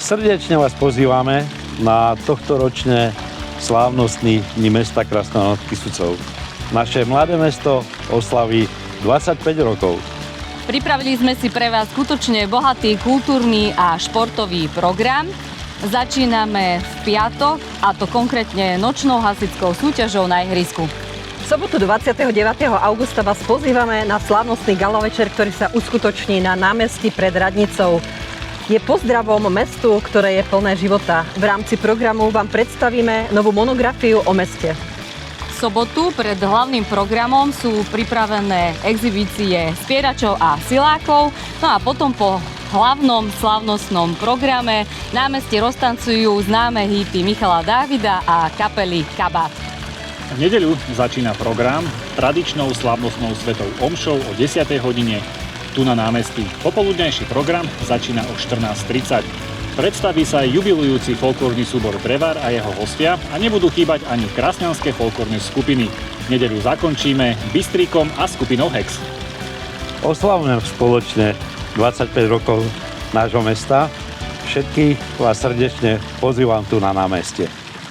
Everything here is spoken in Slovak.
Srdečne vás pozývame na tohtoročné slávnostný Dni mesta Krasná nad Kysucou. Naše mladé mesto oslaví 25 rokov. Pripravili sme si pre vás skutočne bohatý kultúrny a športový program. Začíname v piatok, a to konkrétne nočnou hasickou súťažou na ihrisku. V sobotu 29. augusta vás pozývame na slávnostný gala večer, ktorý sa uskutoční na námestí pred radnicou. Je pozdravom mestu, ktoré je plné života. V rámci programu vám predstavíme novú monografiu o meste. V sobotu pred hlavným programom sú pripravené exhibície spieračov a silákov, no a potom po hlavnom slávnostnom programe námestie roztancujú známe hity Michala Dávida a kapely Kabát. V nedeľu začína program tradičnou slávnostnou svetou omšou o 10. hodine tu na námestí. Popoludnejší program začína o 14:30. Predstaví sa aj jubilujúci folklórny súbor Drevar a jeho hostia a nebudú chýbať ani krasňanské folklórne skupiny. Nedeľu zakončíme Bystríkom a skupinou Hex. Oslavujeme spoločne 25 rokov nášho mesta. Všetkých vás srdečne pozývam tu na námestie.